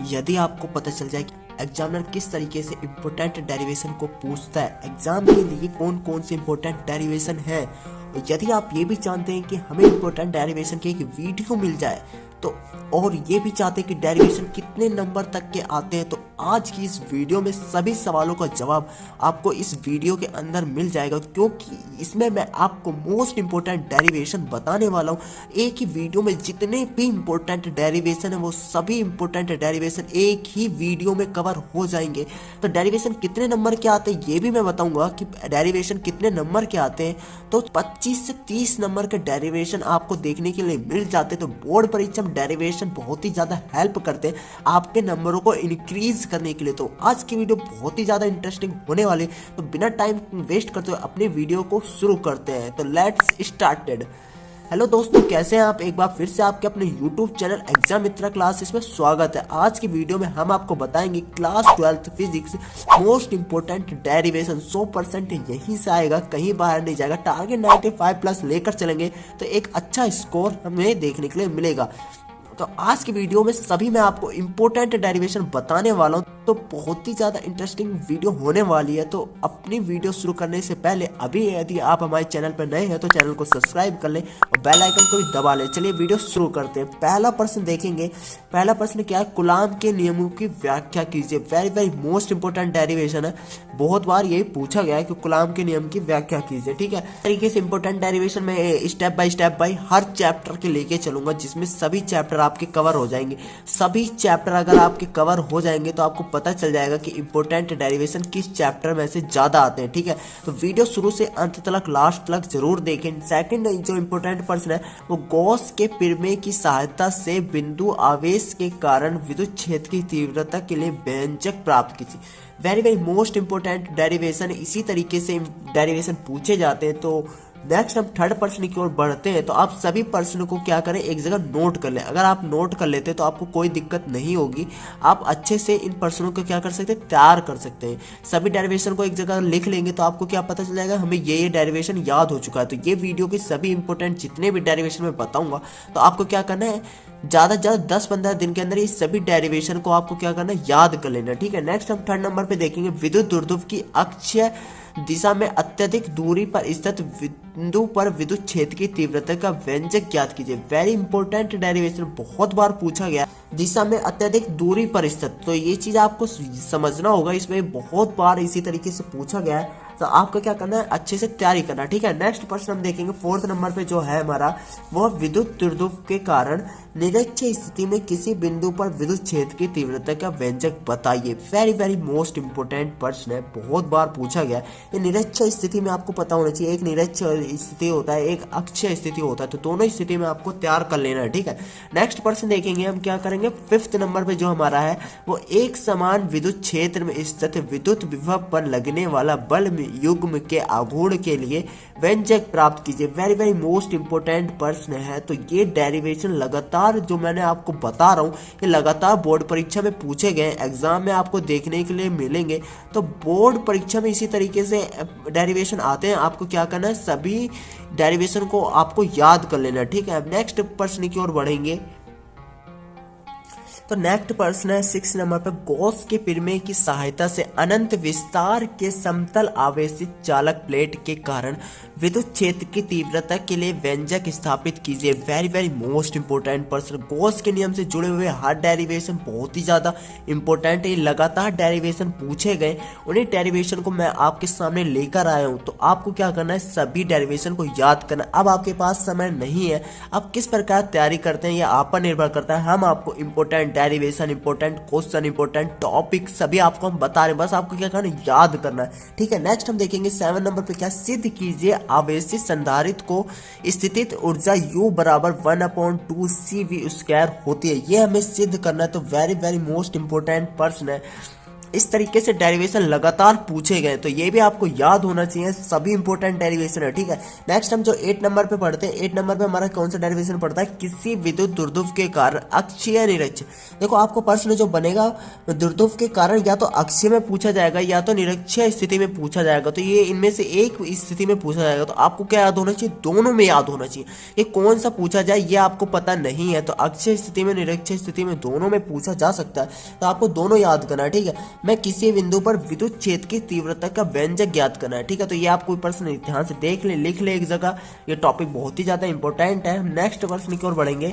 यदि आपको पता चल जाए कि एग्जामिनर किस तरीके से इम्पोर्टेंट डेरिवेशन को पूछता है, एग्जाम के लिए कौन कौन से इम्पोर्टेंट डेरिवेशन है, और यदि आप ये भी जानते हैं कि हमें इम्पोर्टेंट डेरिवेशन की एक वीडियो मिल जाए तो, और ये भी चाहते हैं कि डेरिवेशन कितने नंबर तक के आते हैं, तो आज की इस वीडियो में सभी सवालों का जवाब आपको इस वीडियो के अंदर मिल जाएगा, क्योंकि इसमें मैं आपको मोस्ट इम्पोर्टेंट डेरिवेशन बताने वाला हूँ। एक ही वीडियो में जितने भी इम्पोर्टेंट डेरिवेशन है वो सभी इम्पोर्टेंट डेरिवेशन एक ही वीडियो में कवर हो जाएंगे। तो डेरिवेशन कितने नंबर के आते हैं ये भी मैं बताऊंगा कि डेरिवेशन कितने नंबर के आते हैं। तो 25 से 30 नंबर के डेरिवेशन आपको देखने के लिए मिल जाते हैं। तो बोर्ड परीक्षा में डेरिवेशन बहुत ही ज़्यादा हेल्प करते हैं आपके नंबरों को इंक्रीज करने के लिए। तो आज की वीडियो बहुत ही ज़्यादा इंटरेस्टिंग होने वाली है, तो बिना टाइम वेस्ट करते हुए अपने वीडियो को शुरू करते हैं। तो लेट्स स्टार्टेड। हेलो दोस्तों, कैसे हैं आप? एक बार फिर से आपके अपने YouTube चैनल एग्जाम मित्रा क्लासेस में स्वागत है। आज की वीडियो में हम आपको बताएंगे class 12th physics most important derivation 100% यहीं से आएगा, कहीं बाहर नहीं जाएगा। टारगेट 95+ लेकर चलेंगे तो एक अच्छा स्कोर हमें देखने के लिए मिलेगा। तो आज की वीडियो में सभी मैं आपको इम्पोर्टेंट डेरिवेशन बताने वाला हूँ, तो बहुत ही ज़्यादा इंटरेस्टिंग वीडियो होने वाली है। तो अपनी वीडियो शुरू करने से पहले अभी यदि आप हमारे चैनल पर नए हैं तो चैनल को सब्सक्राइब कर लें और बेल आइकन को भी दबा लें। चलिए वीडियो शुरू करते हैं। पहला प्रश्न देखेंगे। पहला प्रश्न क्या है? कूलाम के नियमों की व्याख्या कीजिए। Very very most important derivation है, बहुत बार यही पूछा गया है कि कूलाम के नियम की व्याख्या कीजिए। ठीक है, तरीके से इंपोर्टेंट डेरिवेशन में स्टेप बाय हर चैप्टर के लेके चलूंगा, जिसमें सभी चैप्टर आपके कवर हो जाएंगे। सभी चैप्टर अगर आपके कवर हो जाएंगे तो आपको पता चल जाएगा कि इंपोर्टेंट डेरिवेशन किस चैप्टर में से ज्यादा आते हैं। ठीक है, तो वीडियो शुरू से अंत तक लास्ट तक जरूर देखें। सेकंड जो इंपोर्टेंट प्रश्न है वो गॉस के प्रमेय की सहायता से बिंदु आवेश के कारण विद्युत क्षेत्र की तीव्रता के लिए व्यंजक प्राप्त कीजिए। Very very most important derivation, इसी तरीके से डेरिवेशन पूछे जाते हैं। तो नेक्स्ट हम थर्ड प्रश्न की ओर बढ़ते हैं। तो आप सभी प्रश्न को क्या करें, एक जगह नोट कर लें। अगर आप नोट कर लेते हैं तो आपको कोई दिक्कत नहीं होगी, आप अच्छे से इन प्रश्नों को क्या कर सकते हैं, तैयार कर सकते हैं। सभी डेरिवेशन को एक जगह लिख लेंगे तो आपको क्या पता चल जाएगा, हमें ये डेरिवेशन याद हो चुका है। तो ये वीडियो के सभी इंपोर्टेंट जितने भी डेरिवेशन में बताऊंगा तो आपको क्या करना है, ज़्यादा से ज़्यादा 10-15 दिन के अंदर ये सभी डेरिवेशन को आपको क्या करना है, याद कर लेना। ठीक है, नेक्स्ट हम थर्ड नंबर पे देखेंगे। विद्युत दुर्ध्रुव की अक्षीय दिशा में अत्यधिक दूरी पर स्थित बिंदु पर विद्युत क्षेत्र की तीव्रता का व्यंजक ज्ञात कीजिए। वेरी इंपॉर्टेंट डेरिवेशन, बहुत बार पूछा गया। दिशा में अत्यधिक दूरी पर स्थित, तो ये चीज आपको समझना होगा, इसमें बहुत बार इसी तरीके से पूछा गया है। तो आपको क्या करना है, अच्छे से तैयारी करना। ठीक है, नेक्स्ट प्रश्न हम देखेंगे। फोर्थ नंबर पे जो है हमारा, वह विद्युत दुर्ध्रुव के कारण निरक्षीय स्थिति में किसी बिंदु पर विद्युत क्षेत्र की तीव्रता का व्यंजक बताइए। वेरी वेरी मोस्ट इंपोर्टेंट प्रश्न है, बहुत बार पूछा गया। ये निरक्षीय स्थिति में आपको पता होना चाहिए, एक निरक्षीय स्थिति होता है, एक अक्षीय स्थिति होता है, तो दोनों स्थिति में आपको तैयार कर लेना है। ठीक है, नेक्स्ट प्रश्न देखेंगे हम, क्या करेंगे। फिफ्थ नंबर पे जो हमारा है वो एक समान विद्युत क्षेत्र में स्थित विद्युत विभव पर लगने वाला बल युग्म के आघूर्ण के लिए व्यंजक प्राप्त कीजिए। वेरी वेरी मोस्ट इंपोर्टेंट प्रश्न है। तो ये डेरिवेशन लगातार जो मैंने आपको बता रहा हूँ, ये लगातार बोर्ड परीक्षा में पूछे गए, एग्जाम में आपको देखने के लिए मिलेंगे। तो बोर्ड परीक्षा में इसी तरीके से डेरिवेशन आते हैं। आपको क्या करना है, सभी डेरिवेशन को आपको याद कर लेना। ठीक है, नेक्स्ट प्रश्न की ओर बढ़ेंगे। तो नेक्स्ट प्रश्न है 6 नंबर पर। गॉस के प्रमेय की सहायता से अनंत विस्तार के समतल आवेशित चालक प्लेट के कारण विद्युत क्षेत्र की तीव्रता के लिए व्यंजक स्थापित कीजिए। वेरी वेरी मोस्ट इंपोर्टेंट प्रश्न। गॉस के नियम से जुड़े हुए हर डेरिवेशन बहुत ही ज्यादा इंपॉर्टेंट है, लगातार डेरिवेशन पूछे गए, उन्हीं डेरिवेशन को मैं आपके सामने लेकर आया हूं। तो आपको क्या करना है, सभी डेरिवेशन को याद करना। अब आपके पास समय नहीं है, अब किस प्रकार तैयारी करते हैं यह आप पर निर्भर करता है। हम आपको important derivation, important question, important topic सभी आपको हम बता रहे हैं, बस आपको क्या करना है, याद करना है। ठीक है, नेक्स्ट हम देखेंगे 7 नंबर पे। क्या सिद्ध कीजिए आवेशित संधारित्र को स्थितित ऊर्जा U बराबर 1/2 CV² होती है। ये हमें सिद्ध करना है। तो वेरी वेरी मोस्ट इंपोर्टेंट प्रश्न है। इस तरीके से डेरिवेशन लगातार पूछे गए, तो ये भी आपको याद होना चाहिए, सभी इंपॉर्टेंट डेरिवेशन है, ठीक है। नेक्स्ट हम जो 8 नंबर पे पढ़ते हैं, 8 नंबर पे हमारा कौन सा डेरिवेशन पड़ता है, किसी विद्युत दुर्ध्रुव के कारण अक्षीय निरक्ष। देखो आपको प्रश्न जो बनेगा दुर्ध्रुव के कारण या तो अक्षीय में पूछा जाएगा या तो निरक्षीय स्थिति में पूछा जाएगा, तो ये इनमें से एक स्थिति में पूछा जाएगा, तो आपको क्या याद होना चाहिए, दोनों में याद होना चाहिए। ये कौन सा पूछा जाए ये आपको पता नहीं है, तो अक्षीय स्थिति में निरक्षीय स्थिति में दोनों में पूछा जा सकता है, तो आपको दोनों याद करना है, ठीक है। मैं किसी बिंदु पर विद्युत क्षेत्र की तीव्रता का व्यंजक ज्ञात करना है, ठीक है। तो ये आपको प्रश्न ध्यान से देख ले, लिख ले एक जगह, ये टॉपिक बहुत ही ज्यादा इंपॉर्टेंट है। नेक्स्ट प्रश्न की ओर बढ़ेंगे।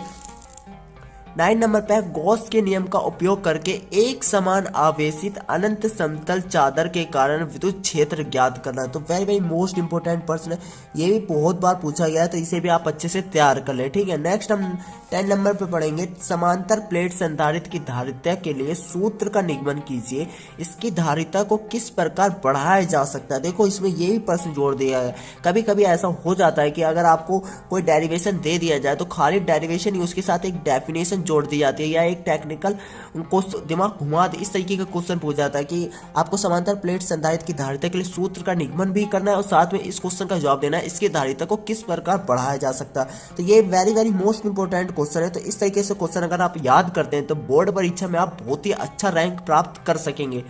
9 नंबर पे गॉस के नियम का उपयोग करके एक समान आवेशित अनंत समतल चादर के कारण विद्युत क्षेत्र ज्ञात करना। तो वेरी वेरी मोस्ट इंपोर्टेंट प्रश्न है, ये भी बहुत बार पूछा गया है, तो इसे भी आप अच्छे से तैयार कर ले, ठीक है। नेक्स्ट हम 10 नंबर पे पढ़ेंगे। समांतर प्लेट संधारित्र की धारिता के लिए सूत्र का निगमन कीजिए, इसकी धारिता को किस प्रकार बढ़ाया जा सकता है। देखो इसमें ये भी प्रश्न जोड़ दिया है, कभी कभी ऐसा हो जाता है कि अगर आपको कोई डेरिवेशन दे दिया जाए तो खाली डेरिवेशन ही उसके साथ एक डेफिनेशन जोड़ दी जाती है या एक टेक्निकल उनको दिमाग घुमा दे, इस तरीके का क्वेश्चन पूछा जाता है कि आपको समांतर प्लेट संधारित्र की धारिता के लिए सूत्र का निगमन भी करना है और साथ में इस क्वेश्चन का जवाब देना है, इसकी धारिता को किस प्रकार बढ़ाया जा सकता है। तो ये very very most important question है, तो इस तरीके से क्वेश्चन अगर आप याद करते हैं तो बोर्ड परीक्षा में आप बहुत ही अच्छा रैंक प्राप्त कर सकेंगे।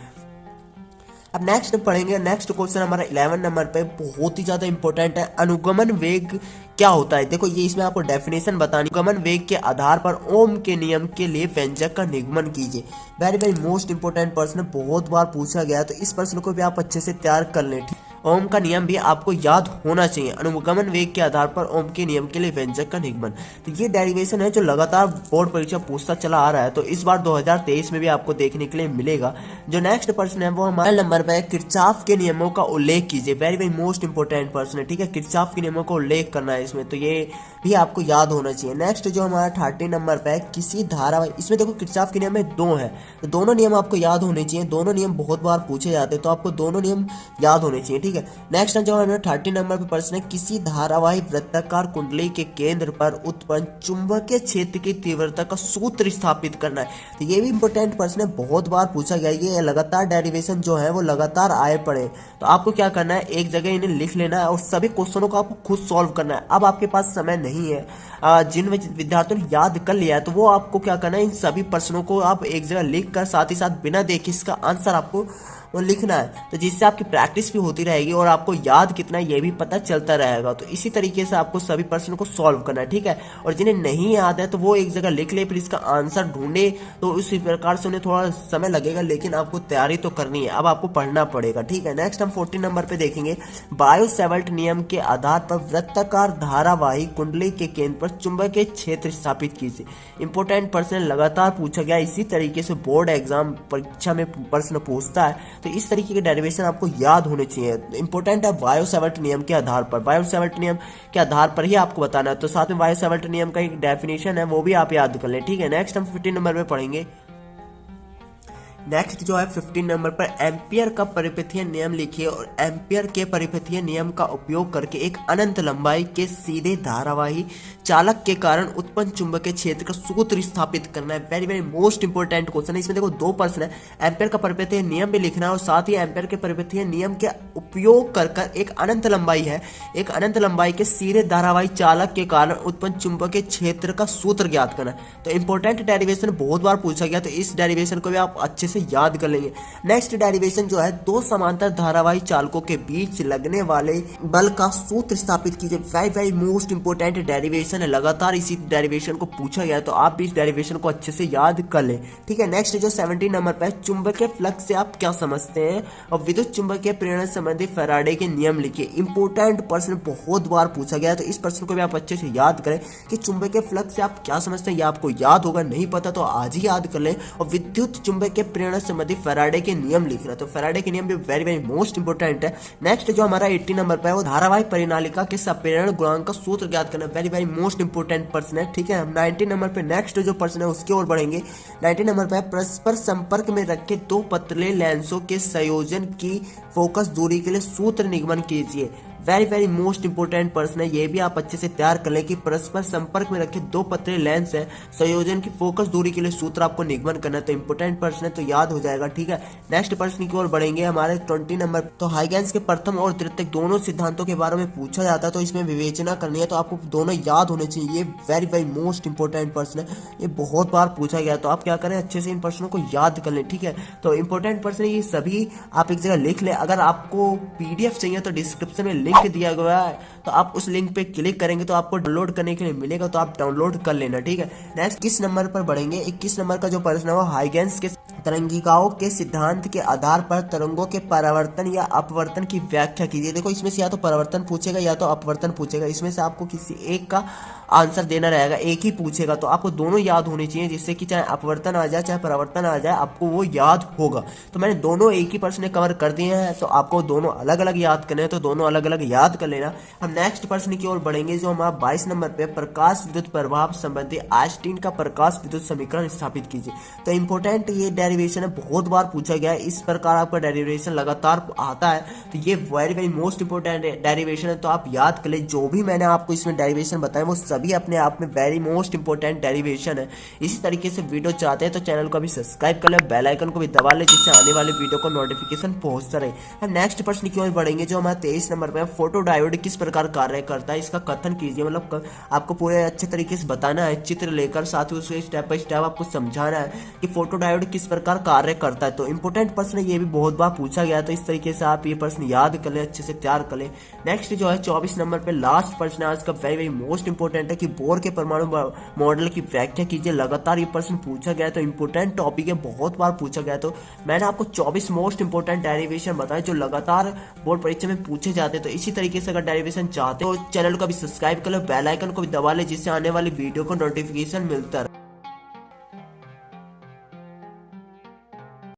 अब नेक्स्ट पढ़ेंगे। नेक्स्ट क्वेश्चन हमारा 11 नंबर पे बहुत ही ज्यादा इंपॉर्टेंट है। अनुगमन वेग क्या होता है। देखो ये इसमें आपको डेफिनेशन बतानी। अनुगमन वेग के आधार पर ओम के नियम के लिए व्यंजक का निगमन कीजिए। वेरी वेरी मोस्ट इंपोर्टेंट प्रश्न, बहुत बार पूछा गया, तो इस प्रश्न को भी आप अच्छे से तैयार कर लें। ओम का नियम भी आपको याद होना चाहिए। अनुगमन वेग के आधार पर ओम के नियम के लिए व्यंजक का निगमन, तो ये डेरिवेशन है जो लगातार बोर्ड परीक्षा पूछता चला आ रहा है, तो इस बार 2023 में भी आपको देखने के लिए मिलेगा। जो नेक्स्ट प्रश्न है वो हमारे नंबर पे है, किरचॉफ के नियमों का उल्लेख कीजिए। वेरी वेरी मोस्ट इंपोर्टेंट प्रश्न है, ठीक है। किरचॉफ के नियमों का उल्लेख करना है इसमें, तो ये भी आपको याद होना चाहिए। नेक्स्ट जो हमारा 30 नंबर पे है, किसी धारावाहिक, इसमें देखो किरचॉफ के नियम में 2 है, तो दोनों नियम आपको याद होने चाहिए। दोनों नियम बहुत बार पूछे जाते हैं, तो आपको दोनों नियम याद होने चाहिए, ठीक है। नेक्स्ट जो हमारा 30 नंबर पे प्रश्न है, किसी धारावाही वृत्ताकार कुंडली के केंद्र पर उत्पन्न चुंबकीय क्षेत्र की तीव्रता का सूत्र स्थापित करना है। तो ये भी इंपॉर्टेंट प्रश्न है, बहुत बार पूछा गया। ये लगातार डेरिवेशन जो है वो लगातार आए पड़े, तो आपको क्या करना है, एक जगह इन्हें लिख लेना है और सभी क्वेश्चनों को आपको खुद सॉल्व करना है। अब आपके पास समय नहीं है, जिन विद्यार्थियों ने याद कर लिया है तो वो आपको क्या करना है, इन सभी प्रश्नों को आप एक जगह लिख कर साथ ही साथ बिना देखे इसका आंसर आपको वो लिखना है, तो जिससे आपकी प्रैक्टिस भी होती रहेगी और आपको याद कितना ये भी पता चलता रहेगा। तो इसी तरीके से आपको सभी प्रश्नों को सॉल्व करना है, ठीक है। और जिन्हें नहीं याद है तो वो एक जगह लिख ले, फिर इसका आंसर ढूंढे, तो उसी प्रकार से उन्हें थोड़ा समय लगेगा, लेकिन आपको तैयारी तो करनी है, अब आपको पढ़ना पड़ेगा, ठीक है। नेक्स्ट हम 14 नंबर पे देखेंगे। बायो-सैवर्ट नियम के आधार पर वृत्ताकार धारावाही कुंडली के केंद्र पर चुंबकीय क्षेत्र स्थापित कीजिए। इंपोर्टेंट प्रश्न लगातार पूछा गया, इसी तरीके से बोर्ड एग्जाम परीक्षा में प्रश्न पूछता है, तो इस तरीके के डेरिवेशन आपको याद होने चाहिए। इंपॉर्टेंट है बायो-सैवर्ट नियम के आधार पर, बायो-सैवर्ट नियम के आधार पर ही आपको बताना है, तो साथ में बायो-सैवर्ट नियम का एक डेफिनेशन है वो भी आप याद कर लें, ठीक है। नेक्स्ट हम 15 नंबर पे पढ़ेंगे। नेक्स्ट जो है 15 नंबर पर एम्पियर का परिपथीय नियम लिखिए और एम्पियर के परिपथीय नियम का उपयोग करके एक अनंत लंबाई के सीधे धारावाही चालक के कारण उत्पन्न चुंबकीय क्षेत्र का सूत्र स्थापित करना है। Very very most important question है। इसमें देखो 2 प्रश्न है, एम्पियर का परिपथीय नियम भी लिखना है और साथ ही एम्पियर के परिपथीय नियम के उपयोग कर एक अनंत लंबाई है, एक अनंत लंबाई के सीधे धारावाही चालक के कारण उत्पन्न चुंबकीय क्षेत्र का सूत्र ज्ञात करना है। तो इंपॉर्टेंट डेरिवेशन बहुत बार पूछा गया, तो इस डेरिवेशन को भी आप अच्छे से याद कर लेंगे। नेक्स्ट डेरिवेशन जो है, 2 समांतर धारावाही चालकों के बीच लगने वाले बल का सूत्र स्थापित कीजिए। Very very most important derivation है, लगातार इसी डेरिवेशन को पूछा गया, तो आप भी इस डेरिवेशन को अच्छे से याद कर लें, ठीक है। नेक्स्ट जो 17 नंबर पे, चुंबकीय फ्लक्स से आप क्या समझते हैं और विद्युत चुंबकीय प्रेरण संबंधी फैराडे के नियम लिखिए। इंपोर्टेंट प्रश्न बहुत बार पूछा गया, तो इस प्रश्न को भी आप अच्छे से याद करें कि चुंबकीय फ्लक्स से आप क्या समझते हैं, ये आपको याद होगा, नहीं पता तो आज ही याद कर लें। और विद्युत चुंबकीय प्रेरण संबंधी फैराडे के नियम लिखना, तो फैराडे के नियम भी वेरी वेरी मोस्ट इंपोर्टेंट है। नेक्स्ट जो हमारा 80 नंबर पे है, वो धारावाही परिनालिका के संप्रेरण गुणांक का सूत्र ज्ञात करना। वेरी वेरी मोस्ट इंपोर्टेंट प्रश्न है, ठीक है। हम 90 नंबर पे नेक्स्ट जो प्रश्न है उसकी ओर बढ़ेंगे। 90 नंबर पे परस्पर संपर्क में रखे 2 पतले लेंसों के संयोजन की फोकस दूरी के लिए सूत्र निगमन कीजिए। वेरी वेरी मोस्ट इंपोर्टेंट प्रश्न है, ये भी आप अच्छे से तैयार कर लें कि परस्पर संपर्क में रखे दो पतले लेंस है, संयोजन की फोकस दूरी के लिए सूत्र आपको निगमन करना है। तो इंपोर्टेंट प्रश्न है, तो याद हो जाएगा। ठीक है, नेक्स्ट प्रश्न की ओर बढ़ेंगे हमारे 20 नंबर। तो हाइगेंस के प्रथम और द्वितीयक दोनों सिद्धांतों के बारे में पूछा जाता है, तो इसमें विवेचना करनी है, तो आपको दोनों याद होने चाहिए। ये वेरी वेरी मोस्ट इंपोर्टेंट प्रश्न है, ये बहुत बार पूछा गया, तो आप क्या करें, अच्छे से इन प्रश्नों को याद कर लें। ठीक है, तो इंपोर्टेंट प्रश्न ये सभी आप एक जगह लिख लें। अगर आपको पीडीएफ चाहिए तो डिस्क्रिप्शन में लिंक दिया गया है, तो आप उस लिंक पे क्लिक करेंगे तो आपको डाउनलोड करने के लिए मिलेगा, तो आप डाउनलोड कर लेना। ठीक है, नेक्स्ट 21 नंबर पर बढ़ेंगे। 21 नंबर का जो प्रश्न है वो हाइगेंस के तरंगिकाओं के सिद्धांत के आधार पर तरंगों के परावर्तन या अपवर्तन की व्याख्या कीजिए। देखो इसमें से या तो परावर्तन पूछेगा या तो अपवर्तन पूछेगा, इसमें से आपको किसी एक का आंसर देना रहेगा, एक ही पूछेगा, तो आपको दोनों याद होनी चाहिए, जिससे कि चाहे अपवर्तन आ जाए चाहे परावर्तन आ जाए आपको वो याद होगा। तो मैंने दोनों एक ही प्रश्न कवर कर दिए हैं, तो आपको दोनों अलग अलग याद करने हैं, तो दोनों अलग अलग याद कर लेना। हम नेक्स्ट प्रश्न की ओर बढ़ेंगे, जो हमारा 22 नंबर पे प्रकाश विद्युत प्रभाव संबंधी आइंस्टीन का प्रकाश विद्युत समीकरण स्थापित कीजिए। तो इंपोर्टेंट ये डेरिवेशन है, बहुत बार पूछा गया है, इस प्रकार आपका डेरिवेशन लगातार आता है, तो ये very very most important derivation है, तो आप याद कर ले। जो भी मैंने आपको इसमें डेरिवेशन बताया वो सभी अपने आप में वेरी मोस्ट इंपोर्टेंट डेरिवेशन है। इसी तरीके से वीडियो चाहते हैं तो चैनल को भी सब्सक्राइब कर ले, बेल आइकन को भी दबा ले, जिससे आने वाले वीडियो को नोटिफिकेशन पहुंचता रहे। हम नेक्स्ट प्रश्न की ओर बढ़ेंगे, जो हमारा 23 नंबर पे फोटो डायोड किस प्रकार कार्य करता है, इसका कथन कीजिए। मतलब आपको पूरे अच्छे तरीके से बताना है, चित्र लेकर, साथ ही उसके स्टेप बाय स्टेप आपको समझाना है कि फोटो डायोड किस प्रकार कार्य करता है। तो इंपोर्टेंट प्रश्न ये भी बहुत बार पूछा गया, तो इस तरीके से आप ये प्रश्न याद कर ले, अच्छे से तैयार कर ले। नेक्स्ट जो है 24 नंबर पे लास्ट प्रश्न आज का वेरी वेरी मोस्ट इंपोर्टेंट है कि बोर के परमाणु मॉडल की व्याख्या कीजिए। लगातार ये प्रश्न पूछा गया, तो इंपोर्टेंट टॉपिक है, बहुत बार पूछा गया, तो मैंने आपको 24 मोस्ट इंपोर्टेंट डेरिवेशन बताए जो लगातार बोर्ड परीक्षा में पूछे जाते हैं। तो इसी तरीके से अगर डेरिवेशन चाहते हो चैनल को भी सब्सक्राइब कर लो, बेल आइकन को भी दबा ले, जिससे आने वाली वीडियो को नोटिफिकेशन मिलता है।